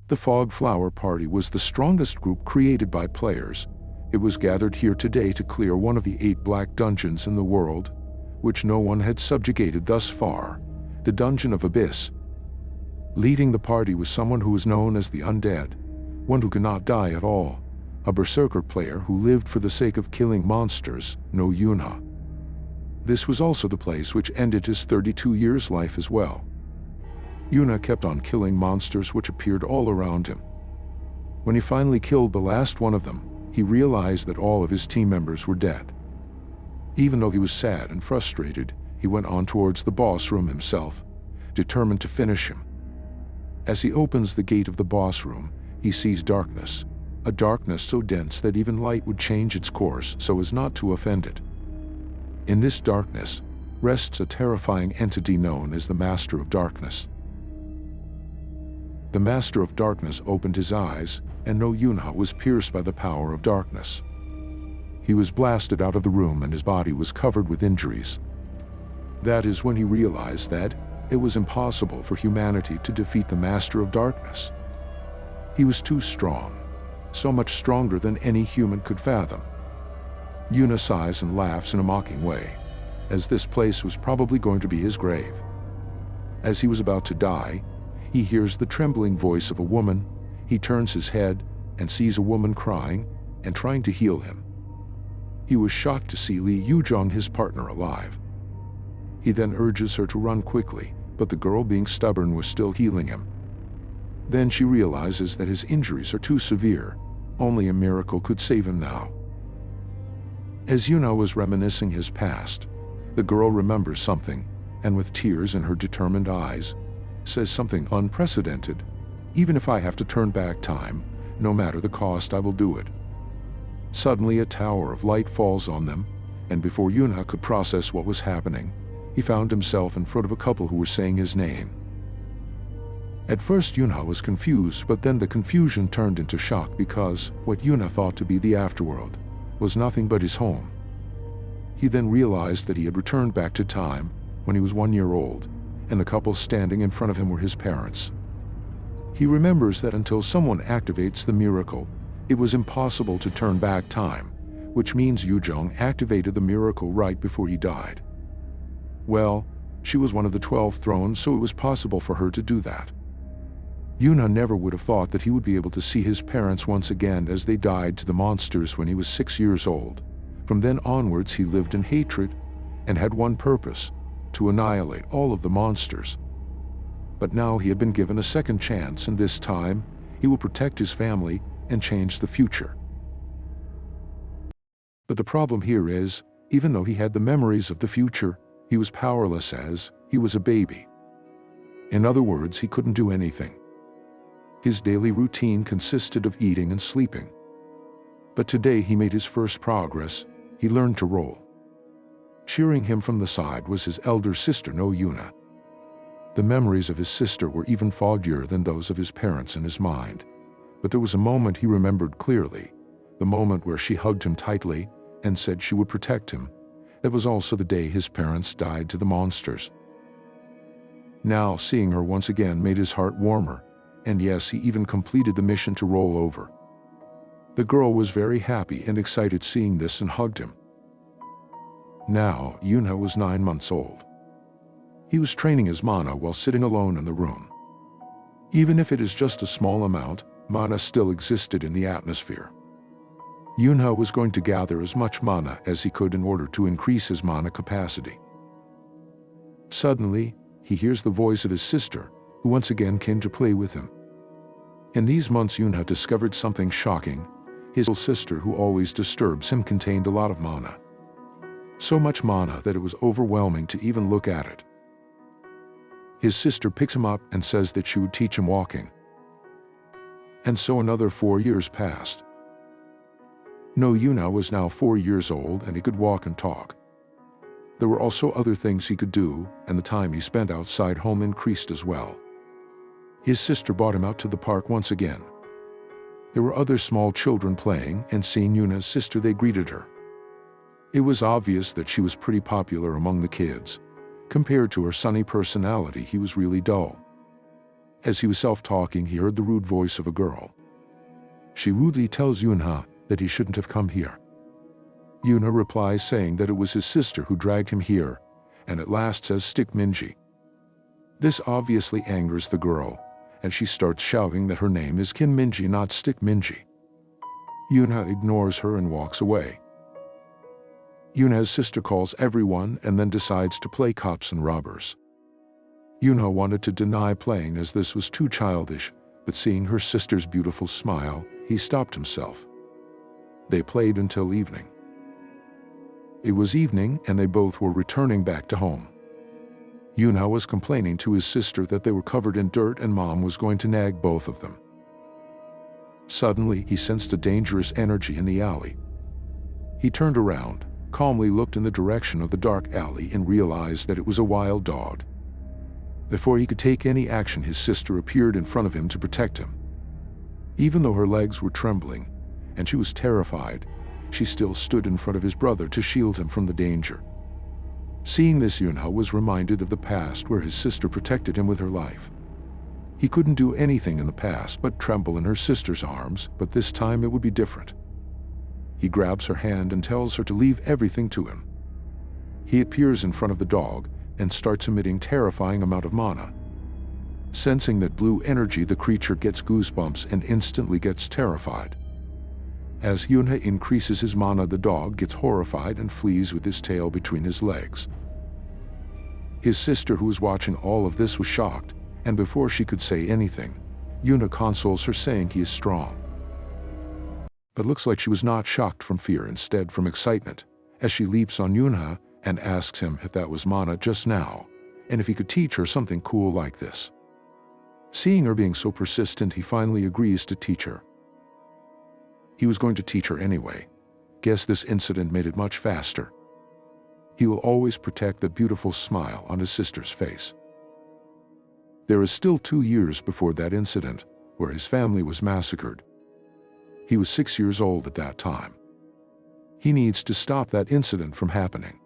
The Fog Flower Party was the strongest group created by players. It was gathered here today to clear one of the 8 black dungeons in the world, which no one had subjugated thus far, the Dungeon of Abyss. Leading the party was someone who was known as the Undead, one who cannot die at all, a berserker player who lived for the sake of killing monsters, Noh Eunha. This was also the place which ended his 32 years life as well. Eunha kept on killing monsters which appeared all around him. When he finally killed the last one of them, he realized that all of his team members were dead. Even though he was sad and frustrated, he went on towards the boss room himself, determined to finish him. As he opens the gate of the boss room, he sees darkness, a darkness so dense that even light would change its course so as not to offend it. In this darkness rests a terrifying entity known as the Master of Darkness. The Master of Darkness opened his eyes, and Noh Eunha was pierced by the power of darkness. He was blasted out of the room and his body was covered with injuries. That is when he realized that it was impossible for humanity to defeat the Master of Darkness. He was too strong, so much stronger than any human could fathom. Eunha sighs and laughs in a mocking way, as this place was probably going to be his grave. As he was about to die, he hears the trembling voice of a woman. He turns his head and sees a woman crying and trying to heal him. He was shocked to see Li Yuzhong, his partner, alive. He then urges her to run quickly, but the girl, being stubborn, was still healing him. Then she realizes that his injuries are too severe. Only a miracle could save him now. As Eunha was reminiscing his past, the girl remembers something, and with tears in her determined eyes, says something unprecedented. Even if I have to turn back time, no matter the cost, I will do it. Suddenly a tower of light falls on them, and before Eunha could process what was happening, he found himself in front of a couple who were saying his name. At first Eunha was confused, but then the confusion turned into shock because what Eunha thought to be the afterworld was nothing but his home. He then realized that he had returned back to time when he was 1 year old, and the couple standing in front of him were his parents. He remembers that until someone activates the miracle, it was impossible to turn back time, which means Yuzhong activated the miracle right before he died. Well, she was one of the 12 thrones, so it was possible for her to do that. Eunha never would have thought that he would be able to see his parents once again, as they died to the monsters when he was 6 years old. From then onwards he lived in hatred and had one purpose: to annihilate all of the monsters. But now he had been given a second chance, and this time he will protect his family and change the future. But the problem here is, even though he had the memories of the future, he was powerless as he was a baby. In other words, he couldn't do anything. His daily routine consisted of eating and sleeping. But today he made his first progress. He learned to roll. Cheering him from the side was his elder sister, Noh Eunha. The memories of his sister were even foggier than those of his parents in his mind. But there was a moment he remembered clearly, the moment where she hugged him tightly and said she would protect him. That was also the day his parents died to the monsters. Now seeing her once again made his heart warmer, and yes, he even completed the mission to roll over. The girl was very happy and excited seeing this and hugged him. Now Eunha was 9 months old. He was training his mana while sitting alone in the room. Even if it is just a small amount, mana still existed in the atmosphere. Eunha was going to gather as much mana as he could in order to increase his mana capacity. Suddenly, he hears the voice of his sister, who once again came to play with him. In these months Eunha discovered something shocking. His little sister, who always disturbs him, contained a lot of mana. So much mana that it was overwhelming to even look at it. His sister picks him up and says that she would teach him walking. And so another 4 years passed. Noh Eunha was now 4 years old and he could walk and talk. There were also other things he could do, and the time he spent outside home increased as well. His sister brought him out to the park once again. There were other small children playing, and seeing Eunha's sister, they greeted her. It was obvious that she was pretty popular among the kids. Compared to her sunny personality, he was really dull. As he was self-talking, he heard the rude voice of a girl. She rudely tells Eunha that he shouldn't have come here. Eunha replies saying that it was his sister who dragged him here, and at last says stick Minji. This obviously angers the girl, and she starts shouting that her name is Kim Minji, not Stick Minji. Eunha ignores her and walks away. Eunha's sister calls everyone and then decides to play cops and robbers. Eunha wanted to deny playing as this was too childish, but seeing her sister's beautiful smile, he stopped himself. They played until evening. It was evening and they both were returning back to home. Eunha was complaining to his sister that they were covered in dirt and Mom was going to nag both of them. Suddenly, he sensed a dangerous energy in the alley. He turned around, calmly looked in the direction of the dark alley and realized that it was a wild dog. Before he could take any action, his sister appeared in front of him to protect him. Even though her legs were trembling, and she was terrified, she still stood in front of his brother to shield him from the danger. Seeing this, Eunha was reminded of the past where his sister protected him with her life. He couldn't do anything in the past but tremble in her sister's arms, but this time it would be different. He grabs her hand and tells her to leave everything to him. He appears in front of the dog and starts emitting terrifying amount of mana. Sensing that blue energy, the creature gets goosebumps and instantly gets terrified. As Eunha increases his mana, the dog gets horrified and flees with his tail between his legs. His sister, who was watching all of this, was shocked, and before she could say anything, Eunha consoles her saying he is strong. But looks like she was not shocked from fear, instead from excitement, as she leaps on Eunha and asks him if that was mana just now, and if he could teach her something cool like this. Seeing her being so persistent, he finally agrees to teach her. He was going to teach her anyway. Guess this incident made it much faster. He will always protect the beautiful smile on his sister's face. There is still 2 years before that incident, where his family was massacred. He was 6 years old at that time. He needs to stop that incident from happening.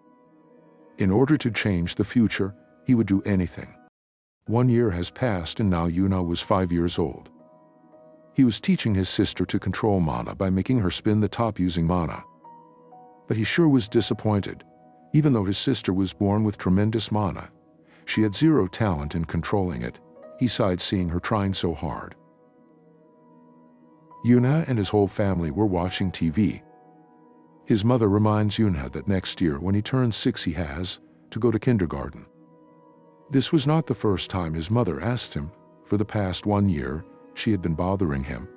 In order to change the future, he would do anything. 1 year has passed and now Eunha was 5 years old. He was teaching his sister to control mana by making her spin the top using mana. But he sure was disappointed. Even though his sister was born with tremendous mana, she had zero talent in controlling it. He sighed seeing her trying so hard. Eunha and his whole family were watching TV. His mother reminds Eunha that next year when he turns 6 he has to go to kindergarten. This was not the first time his mother asked him. For the past 1 year, she had been bothering him,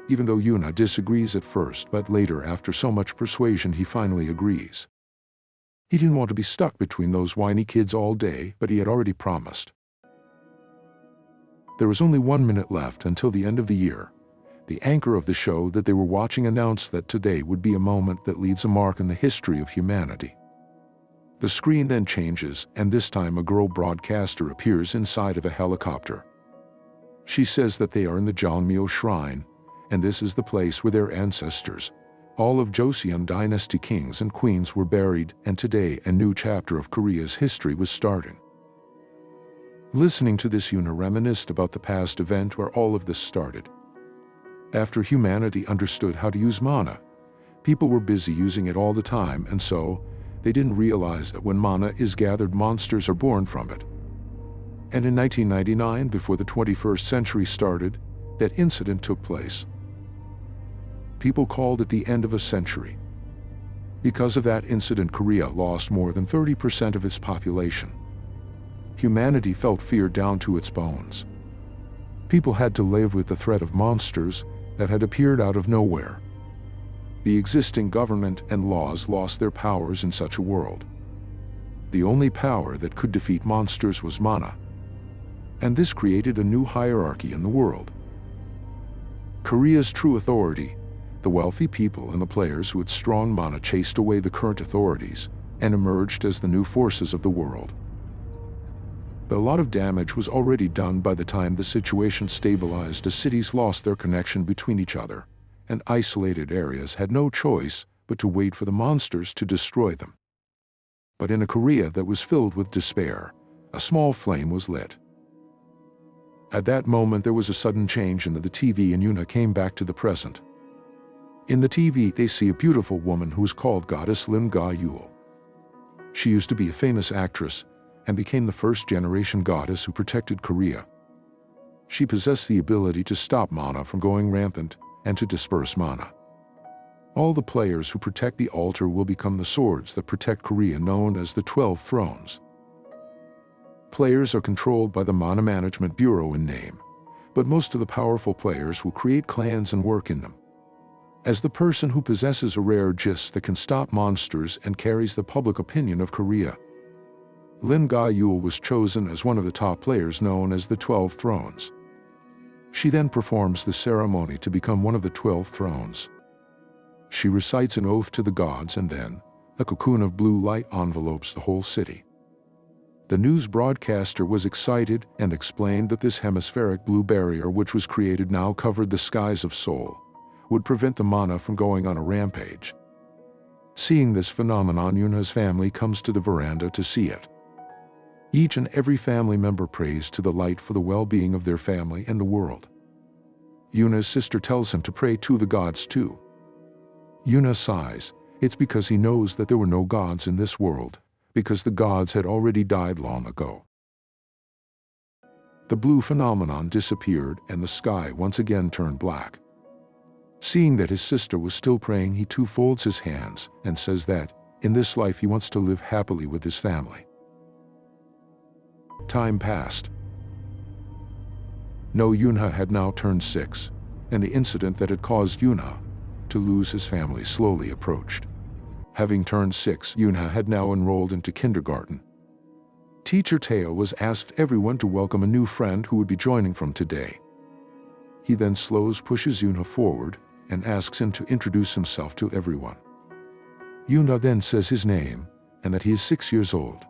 even though Eunha disagrees at first, but later after so much persuasion he finally agrees. He didn't want to be stuck between those whiny kids all day, but he had already promised. There was only 1 minute left until the end of the year. The anchor of the show that they were watching announced that today would be a moment that leaves a mark in the history of humanity. The screen then changes, and this time a girl broadcaster appears inside of a helicopter. She says that they are in the Jeonmyo Shrine, and this is the place where their ancestors, all of Joseon dynasty kings and queens, were buried, and today a new chapter of Korea's history was starting. Listening to this, Eunha reminisced about the past event where all of this started. After humanity understood how to use mana, people were busy using it all the time, and so they didn't realize that when mana is gathered, monsters are born from it. And in 1999, before the 21st century started, that incident took place. People called it the end of a century. Because of that incident, Korea lost more than 30% of its population. Humanity felt fear down to its bones. People had to live with the threat of monsters that had appeared out of nowhere. The existing government and laws lost their powers in such a world. The only power that could defeat monsters was mana. And this created a new hierarchy in the world. Korea's true authority, the wealthy people and the players who had strong mana, chased away the current authorities and emerged as the new forces of the world. But a lot of damage was already done by the time the situation stabilized, as cities lost their connection between each other, and isolated areas had no choice but to wait for the monsters to destroy them. But in a Korea that was filled with despair, a small flame was lit. At that moment there was a sudden change in the TV and Eunha came back to the present. In the TV they see a beautiful woman who is called Goddess Lim Ga-yeol. She used to be a famous actress and became the first-generation goddess who protected Korea. She possessed the ability to stop mana from going rampant and to disperse mana. All the players who protect the altar will become the swords that protect Korea, known as the 12 Thrones. Players are controlled by the Mana Management Bureau in name, but most of the powerful players will create clans and work in them. As the person who possesses a rare gist that can stop monsters and carries the public opinion of Korea, Lim Ga-yeol was chosen as one of the top players known as the 12 Thrones. She then performs the ceremony to become one of the 12 Thrones. She recites an oath to the gods and then, a cocoon of blue light envelopes the whole city. The news broadcaster was excited and explained that this hemispheric blue barrier which was created now covered the skies of Seoul, would prevent the mana from going on a rampage. Seeing this phenomenon, Eunha's family comes to the veranda to see it. Each and every family member prays to the light for the well-being of their family and the world. Eunha's sister tells him to pray to the gods too. Eunha sighs. It's because he knows that there were no gods in this world, because the gods had already died long ago. The blue phenomenon disappeared and the sky once again turned black. Seeing that his sister was still praying, he too folds his hands and says that, in this life he wants to live happily with his family. Time passed. Noh Eunha had now turned 6, and the incident that had caused Eunha to lose his family slowly approached. Having turned 6, Eunha had now enrolled into kindergarten. Teacher Teo was asked everyone to welcome a new friend who would be joining from today. He then pushes Eunha forward and asks him to introduce himself to everyone. Eunha then says his name and that he is 6 years old.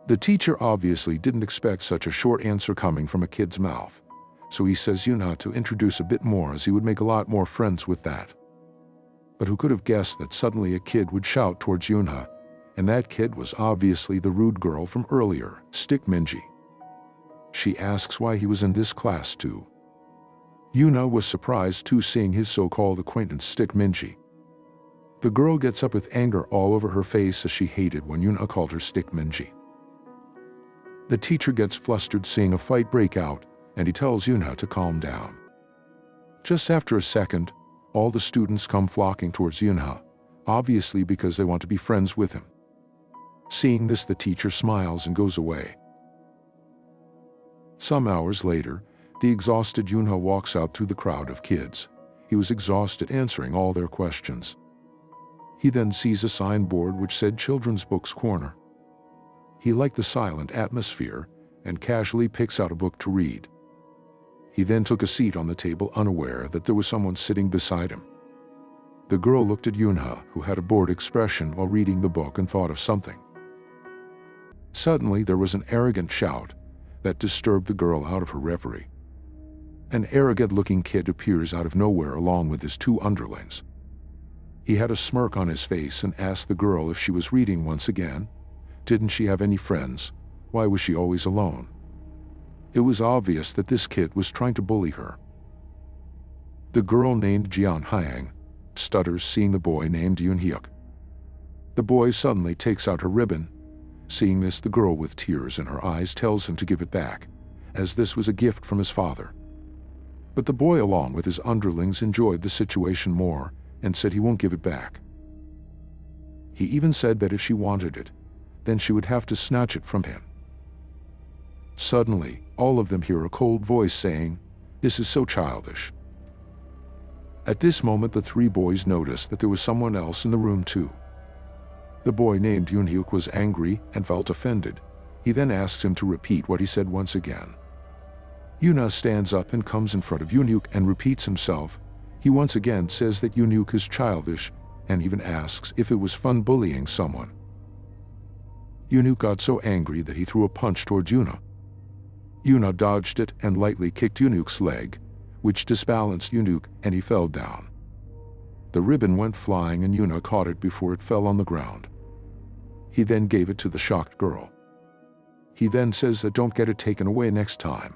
The teacher obviously didn't expect such a short answer coming from a kid's mouth, so he says Eunha to introduce a bit more as he would make a lot more friends with that. But who could have guessed that suddenly a kid would shout towards Eunha, and that kid was obviously the rude girl from earlier, Stick Minji. She asks why he was in this class too. Eunha was surprised too, seeing his so-called acquaintance Stick Minji. The girl gets up with anger all over her face as she hated when Eunha called her Stick Minji. The teacher gets flustered seeing a fight break out, and he tells Eunha to calm down. Just after a second, all the students come flocking towards Eunha, obviously because they want to be friends with him. Seeing this, the teacher smiles and goes away. Some hours later, the exhausted Eunha walks out through the crowd of kids. He was exhausted answering all their questions. He then sees a signboard which said Children's Books Corner. He liked the silent atmosphere and casually picks out a book to read. He then took a seat on the table, unaware that there was someone sitting beside him. The girl looked at Eunha, who had a bored expression while reading the book, and thought of something. Suddenly there was an arrogant shout that disturbed the girl out of her reverie. An arrogant-looking kid appears out of nowhere along with his 2 underlings. He had a smirk on his face and asked the girl if she was reading once again. Didn't she have any friends? Why was she always alone? It was obvious that this kid was trying to bully her. The girl named Jian Hyang stutters seeing the boy named Yoon Hyuk. The boy suddenly takes out her ribbon. Seeing this, the girl with tears in her eyes tells him to give it back, as this was a gift from his father. But the boy, along with his underlings, enjoyed the situation more and said he won't give it back. He even said that if she wanted it, then she would have to snatch it from him. Suddenly, all of them hear a cold voice saying, "This is so childish." At this moment, the 3 boys noticed that there was someone else in the room too. The boy named Yoon Hyuk was angry and felt offended. He then asks him to repeat what he said once again. Eunha stands up and comes in front of Yoon Hyuk and repeats himself. He once again says that Yoon Hyuk is childish and even asks if it was fun bullying someone. Yoon Hyuk got so angry that he threw a punch towards Eunha. Eunha dodged it and lightly kicked Yoon Hyuk's leg, which disbalanced Yoon Hyuk and he fell down. The ribbon went flying and Eunha caught it before it fell on the ground. He then gave it to the shocked girl. He then says that don't get it taken away next time.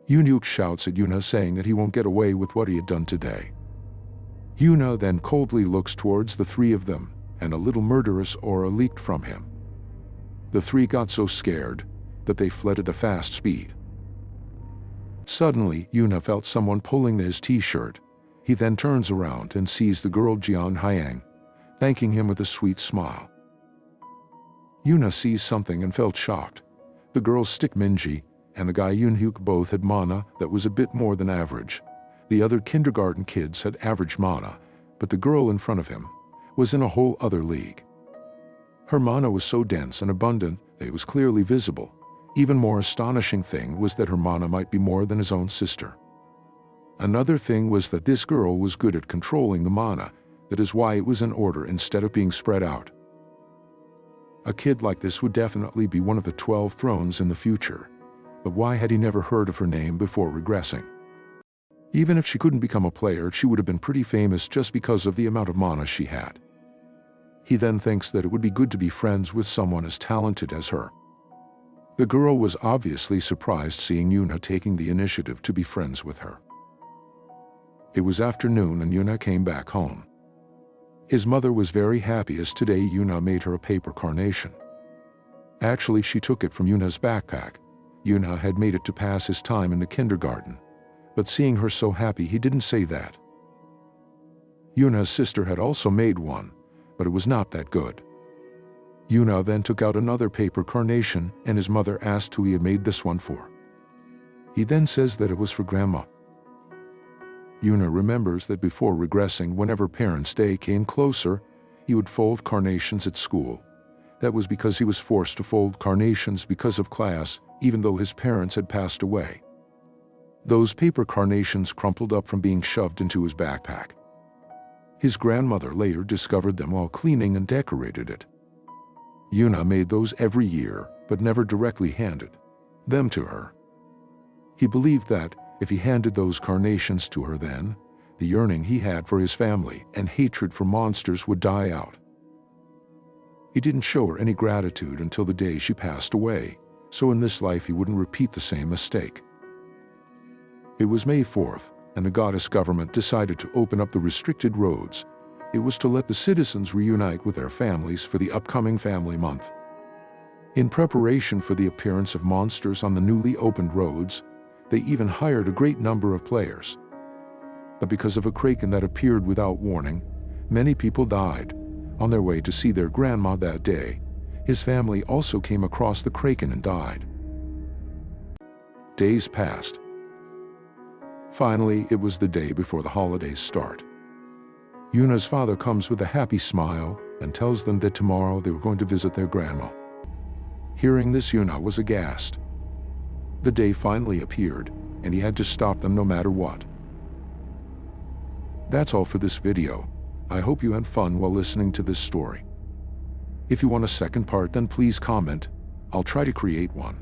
Eunha shouts at Eunha saying that he won't get away with what he had done today. Eunha then coldly looks towards the three of them, and a little murderous aura leaked from him. The three got so scared that they fled at a fast speed. Suddenly, Eunha felt someone pulling his t-shirt. He then turns around and sees the girl Jian Hyang, thanking him with a sweet smile. Eunha sees something and felt shocked. The girl's stick Minji and the guy Eunhyuk both had mana that was a bit more than average. The other kindergarten kids had average mana, but the girl in front of him was in a whole other league. Her mana was so dense and abundant that it was clearly visible. Even more astonishing thing was that her mana might be more than his own sister. Another thing was that this girl was good at controlling the mana. That is why it was in order instead of being spread out. A kid like this would definitely be one of the 12 thrones in the future. But why had he never heard of her name before regressing? Even if she couldn't become a player, she would have been pretty famous just because of the amount of mana she had. He then thinks that it would be good to be friends with someone as talented as her. The girl was obviously surprised seeing Eunha taking the initiative to be friends with her. It was afternoon and Eunha came back home. His mother was very happy as today Eunha made her a paper carnation. Actually, she took it from Eunha's backpack. Eunha had made it to pass his time in the kindergarten, but seeing her so happy he didn't say that. Eunha's sister had also made one, but it was not that good. Eunha then took out another paper carnation and his mother asked who he had made this one for. He then says that it was for grandma. Eunha remembers that before regressing, whenever Parents' Day came closer, he would fold carnations at school. That was because he was forced to fold carnations because of class, even though his parents had passed away. Those paper carnations crumpled up from being shoved into his backpack. His grandmother later discovered them while cleaning and decorated it. Eunha made those every year, but never directly handed them to her. He believed that if he handed those carnations to her then, the yearning he had for his family and hatred for monsters would die out. He didn't show her any gratitude until the day she passed away, so in this life he wouldn't repeat the same mistake. It was May 4th, and the goddess government decided to open up the restricted roads. It was to let the citizens reunite with their families for the upcoming family month. In preparation for the appearance of monsters on the newly opened roads, they even hired a great number of players. But because of a kraken that appeared without warning, many people died. On their way to see their grandma that day, his family also came across the kraken and died. Days passed. Finally, it was the day before the holidays start. Eunha's father comes with a happy smile and tells them that tomorrow they were going to visit their grandma. Hearing this, Eunha was aghast. The day finally appeared, and he had to stop them no matter what. That's all for this video. I hope you had fun while listening to this story. If you want a second part, then please comment. I'll try to create one.